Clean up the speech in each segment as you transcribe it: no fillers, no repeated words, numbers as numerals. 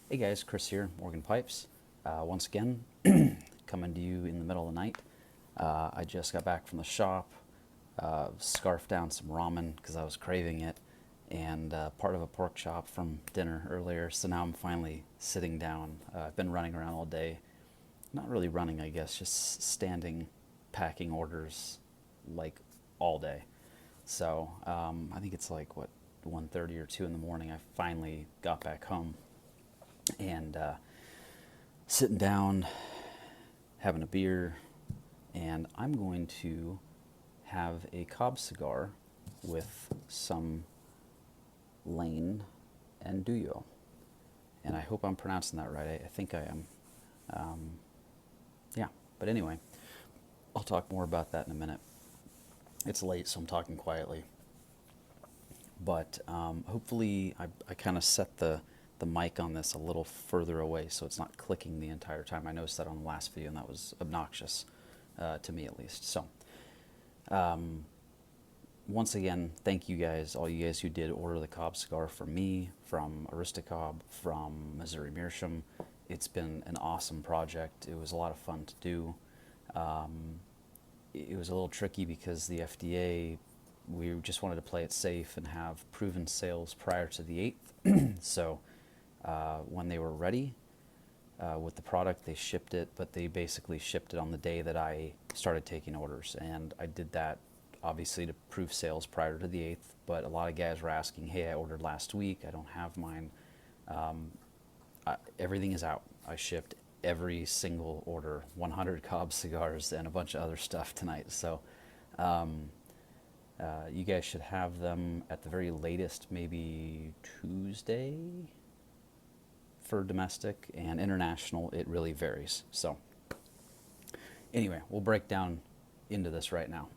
Hey guys, Chris here, Morgan Pipes. Once again, coming to you in the middle of the night. I just got back from the shop, scarfed down some ramen because I was craving it, and part of a pork chop from dinner earlier. So now I'm finally sitting down. I've been running around all day. Not really running, I guess, just standing, packing orders like all day. So I think it's like, what, 1:30 or 2 in the morning. I finally got back home and sitting down, having a beer, and I'm going to have a Cobb cigar with some Lane and Duyo. And I hope I'm pronouncing that right. I think I am. Yeah, but anyway, I'll talk more about that in a minute. It's late, so I'm talking quietly. But hopefully, I kind of set the mic on this a little further away so it's not clicking the entire time. I noticed that on the last video, and that was obnoxious to me at least. So once again, thank you guys, all you guys who did order the Cobb cigar from me, from Aristocobb, from Missouri Meerschaum. It's been an awesome project. It was a lot of fun to do. It was a little tricky because the FDA, we just wanted to play it safe and have proven sales prior to the 8th. So when they were ready with the product, they shipped it, but they basically shipped it on the day that I started taking orders. And I did that obviously to prove sales prior to the 8th, but a lot of guys were asking, hey, I ordered last week, I don't have mine. Everything is out. I shipped every single order, 100 Cobb cigars and a bunch of other stuff tonight. So you guys should have them at the very latest, maybe Tuesday for domestic, and international, it really varies. So anyway, we'll break down into this right now.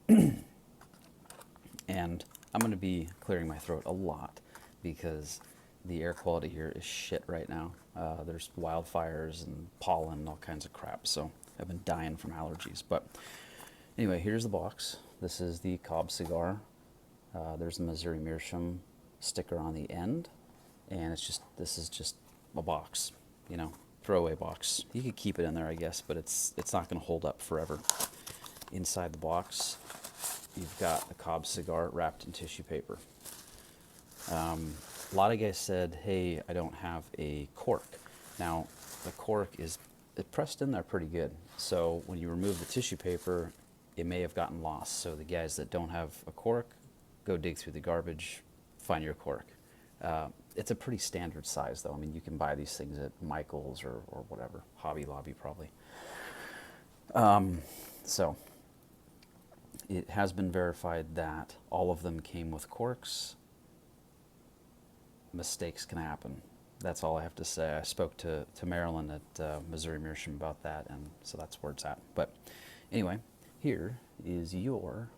And I'm going to be clearing my throat a lot because the air quality here is shit right now. There's wildfires and pollen and all kinds of crap, so I've been dying from allergies. But anyway, here's the box. This is the Cobb cigar. There's the Missouri Meerschaum sticker on the end, and this is just a box, throwaway box. You could keep it in there, I guess, but it's not going to hold up forever. Inside the box, you've got a Cobb cigar wrapped in tissue paper. A lot of guys said, hey, I don't have a cork. Now, the cork is pressed in there pretty good. So when you remove the tissue paper, it may have gotten lost. So the guys that don't have a cork, go dig through the garbage, find your cork. It's a pretty standard size, though. I mean, you can buy these things at Michael's or whatever, Hobby Lobby probably. So it has been verified that all of them came with corks. Mistakes can happen. That's all I have to say. I spoke to Marilyn at Missouri Meerschaum about that, and so that's where it's at. But anyway, here is your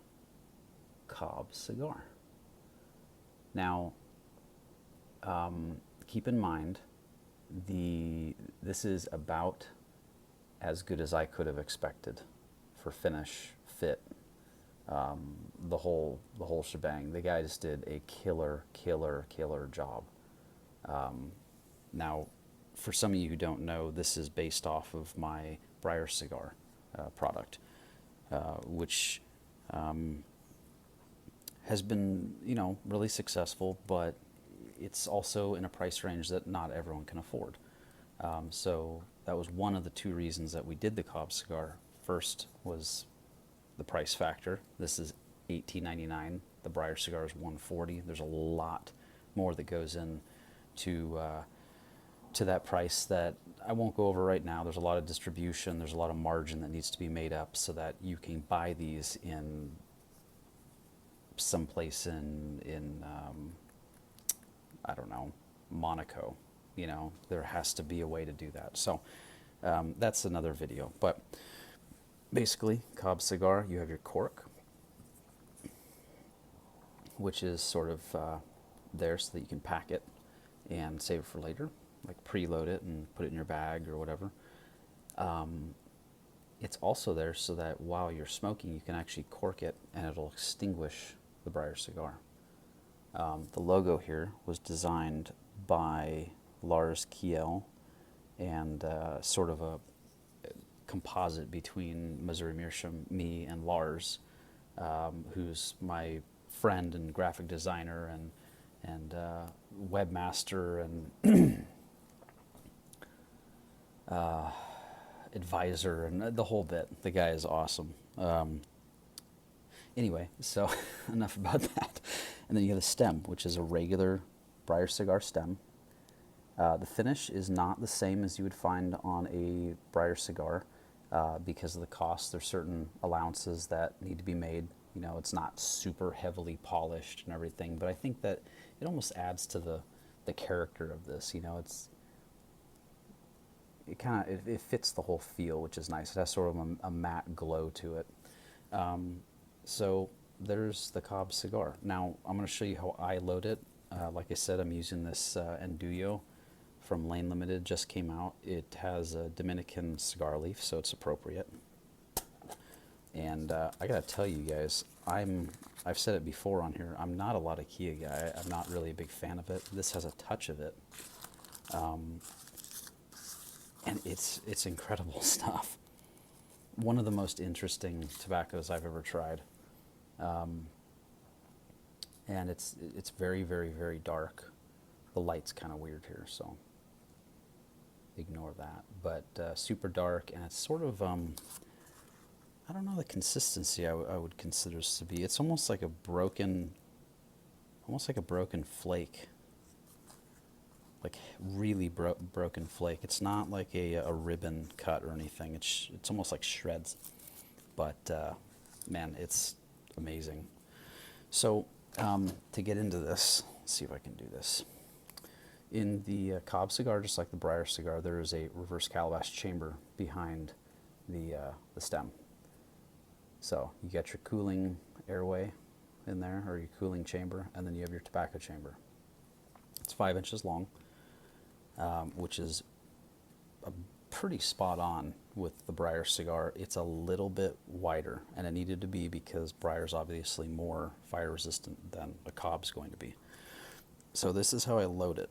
Cobb cigar. Now, keep in mind, this is about as good as I could have expected for finish, fit, the whole shebang. The guy just did a killer job. Now, for some of you who don't know, this is based off of my Briar cigar product, which has been, really successful, but it's also in a price range that not everyone can afford. So that was one of the two reasons that we did the Cobb cigar. First was the price factor. This is $18.99. The Briar cigar is $140. There's a lot more that goes in to that price that I won't go over right now. There's a lot of distribution. There's a lot of margin that needs to be made up so that you can buy these in someplace in I don't know, Monaco. There has to be a way to do that. So that's another video. But basically, Cobb cigar, you have your cork, which is sort of there so that you can pack it and save it for later, like preload it and put it in your bag or whatever. It's also there so that while you're smoking, you can actually cork it and it'll extinguish the Briar cigar. The logo here was designed by Lars Kiel and sort of a composite between Missouri Meerschaum, me, and Lars, who's my friend and graphic designer and webmaster and advisor and the whole bit. The guy is awesome. Anyway, so enough about that. And then you have the stem, which is a regular Briar cigar stem. The finish is not the same as you would find on a Briar cigar because of the cost. There's certain allowances that need to be made. You know, it's not super heavily polished and everything, but I think that it almost adds to the character of this. You know, it fits the whole feel, which is nice. It has sort of a matte glow to it. So there's the Cobb cigar. Now I'm going to show you how I load it. Like I said, I'm using this Endullo from Lane Limited, just came out. It has a Dominican cigar leaf, so it's appropriate. And I gotta tell you guys, I've said it before on here, I'm not a Latakia guy. I'm not really a big fan of it. This has a touch of it. And it's incredible stuff. One of the most interesting tobaccos I've ever tried. And it's very, very, very dark. The light's kind of weird here, so ignore that. But super dark, and it's sort of, I don't know the consistency I would consider this to be. It's almost like a broken flake. Like really broken flake. It's not like a ribbon cut or anything. It's almost like shreds. But man, it's amazing. So to get into this, let's see if I can do this. In the Cobb cigar, just like the Briar cigar, there is a reverse calabash chamber behind the stem. So you got your cooling airway in there, or your cooling chamber, and then you have your tobacco chamber. It's 5 inches long, which is pretty spot on with the Briar cigar. It's a little bit wider, and it needed to be because Briar's obviously more fire resistant than a Cobb's going to be. So this is how I load it.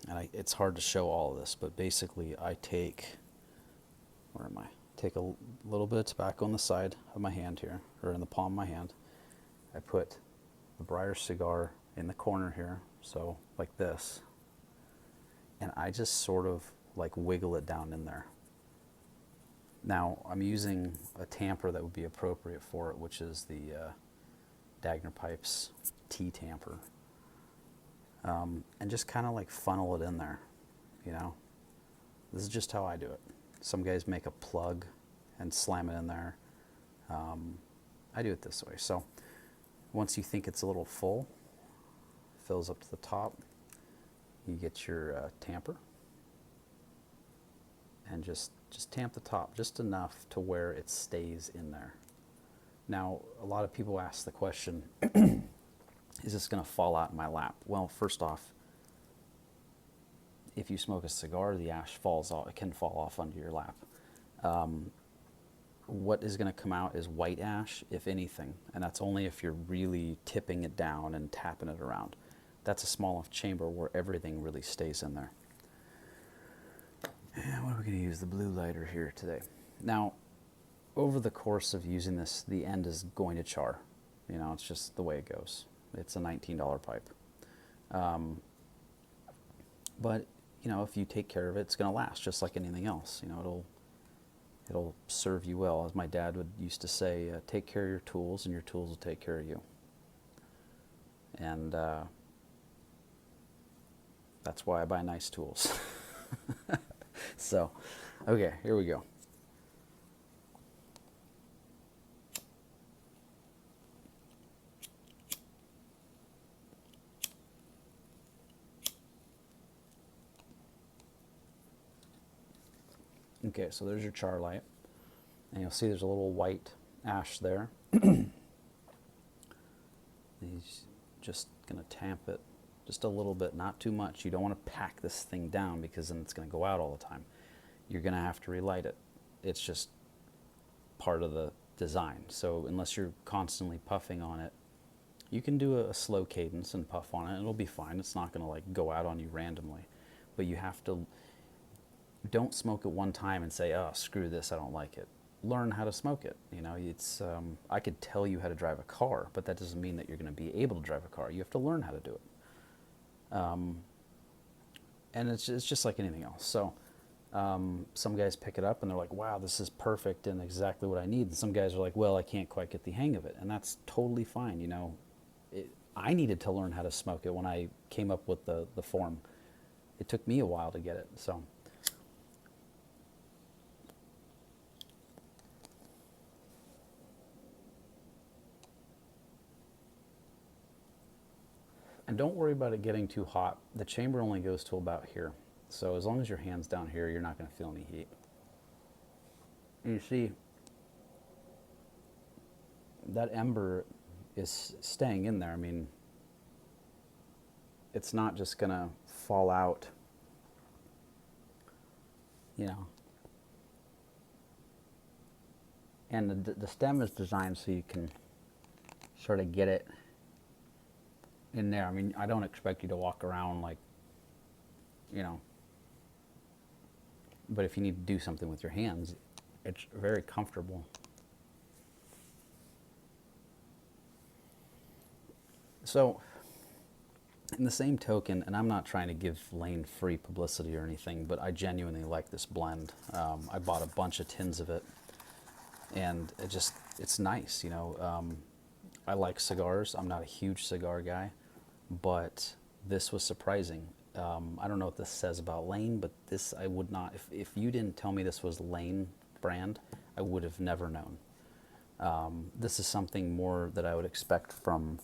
And it's hard to show all of this, but basically I take, where am I? Take a little bit of tobacco on the side of my hand here, or in the palm of my hand. I put the Briar cigar in the corner here, so like this. And I just sort of like wiggle it down in there. Now I'm using a tamper that would be appropriate for it, which is the Dagner Pipes T tamper. And just kind of like funnel it in there, you know. This is just how I do it. Some guys make a plug and slam it in there. I do it this way. So once you think it's a little full, fills up to the top, you get your tamper and just tamp the top just enough to where it stays in there. Now, a lot of people ask the question, is this going to fall out in my lap? Well, first off, if you smoke a cigar, the ash falls off. It can fall off onto your lap. What is going to come out is white ash, if anything, and that's only if you're really tipping it down and tapping it around. That's a small enough chamber where everything really stays in there. And what are we going to use? The blue lighter here today. Now, over the course of using this, the end is going to char. You know, it's just the way it goes. It's a $19 pipe. But, you know, if you take care of it, it's going to last just like anything else. You know, it'll serve you well. As my dad used to say, take care of your tools and your tools will take care of you. And that's why I buy nice tools. So, okay, here we go. Okay, so there's your char light, and you'll see there's a little white ash there. He's just going to tamp it just a little bit, not too much. You don't want to pack this thing down because then it's going to go out all the time. You're going to have to relight it. It's just part of the design. So unless you're constantly puffing on it, you can do a slow cadence and puff on it, and it'll be fine. It's not going to like go out on you randomly, but you have to don't smoke it one time and say, oh, screw this, I don't like it. Learn how to smoke it. You know, it's I could tell you how to drive a car, but that doesn't mean that you're going to be able to drive a car. You have to learn how to do it. And it's just like anything else. So some guys pick it up and they're like, wow, this is perfect and exactly what I need. And some guys are like, well, I can't quite get the hang of it. And that's totally fine. You know, I needed to learn how to smoke it when I came up with the form. It took me a while to get it. So and don't worry about it getting too hot. The chamber only goes to about here. So as long as your hand's down here, you're not going to feel any heat. You see, that ember is staying in there. I mean, it's not just going to fall out, you know. And the stem is designed so you can sort of get it in there. I mean, I don't expect you to walk around like, you know, but if you need to do something with your hands, it's very comfortable. So, in the same token, and I'm not trying to give Lane free publicity or anything, but I genuinely like this blend. I bought a bunch of tins of it, and it's nice, you know. I like cigars. I'm not a huge cigar guy, but this was surprising. I don't know what this says about Lane, but this I would not, if you didn't tell me this was Lane brand, I would have never known. This is something more that I would expect from,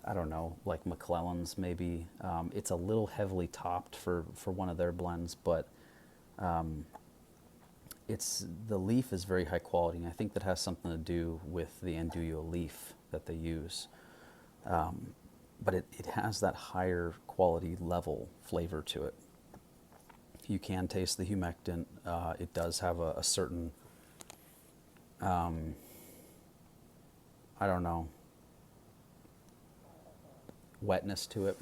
I don't know, like McClellan's maybe. It's a little heavily topped for one of their blends, but the leaf is very high quality, and I think that has something to do with the Andullo leaf that they use. But it has that higher quality level flavor to it. You can taste the humectant. It does have a certain, I don't know, wetness to it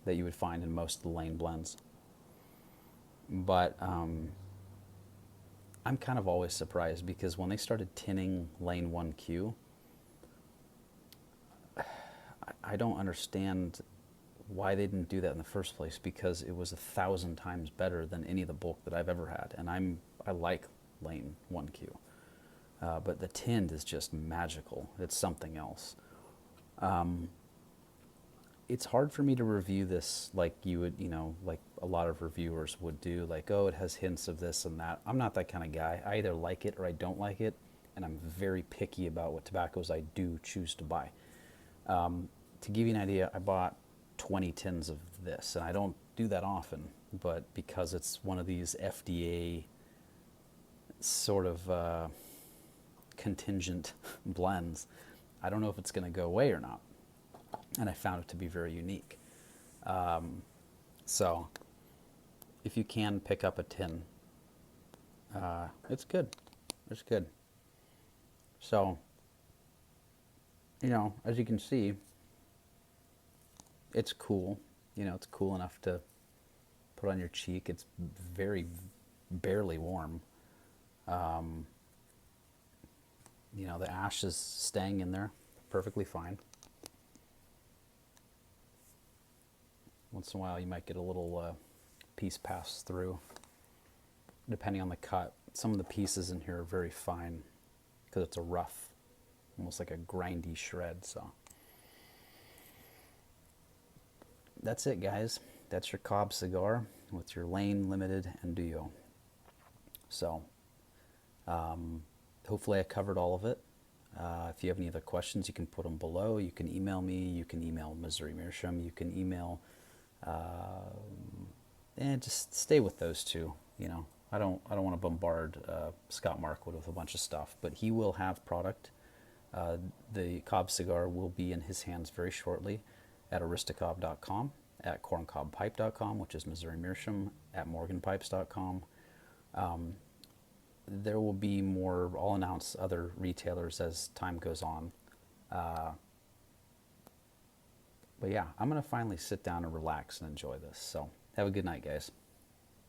that you would find in most of the Lane blends. But I'm kind of always surprised because when they started tinning Lane 1Q, I don't understand why they didn't do that in the first place, because it was 1,000 times better than any of the bulk that I've ever had, and I like Lane 1Q, but the tinned is just magical. It's something else. It's hard for me to review this like you would, you know, like a lot of reviewers would do, like, oh, it has hints of this and that. I'm not that kind of guy. I either like it or I don't like it, and I'm very picky about what tobaccos I do choose to buy. To give you an idea, I bought 20 tins of this, and I don't do that often, but because it's one of these FDA sort of contingent blends, I don't know if it's going to go away or not, and I found it to be very unique. So if you can pick up a tin, it's good. It's good. So, you know, as you can see, it's cool. You know, it's cool enough to put on your cheek. It's very barely warm. You know, the ash is staying in there perfectly fine. Once in a while you might get a little piece pass through, depending on the cut. Some of the pieces in here are very fine because it's a rough, almost like a grindy shred. So that's it, guys. That's your Cobb cigar with your Lane Limited Andullo. So hopefully I covered all of it. If you have any other questions, you can put them below. You can email me. You can email Missouri Meerschaum. You can email, and just stay with those two. You know, I don't want to bombard Scott Markwood with a bunch of stuff, but he will have product. The Cobb cigar will be in his hands very shortly at aristocob.com, at corncobpipe.com, which is Missouri Meerschaum, at morganpipes.com. There will be more. I'll announce other retailers as time goes on. But yeah, I'm going to finally sit down and relax and enjoy this. So have a good night, guys.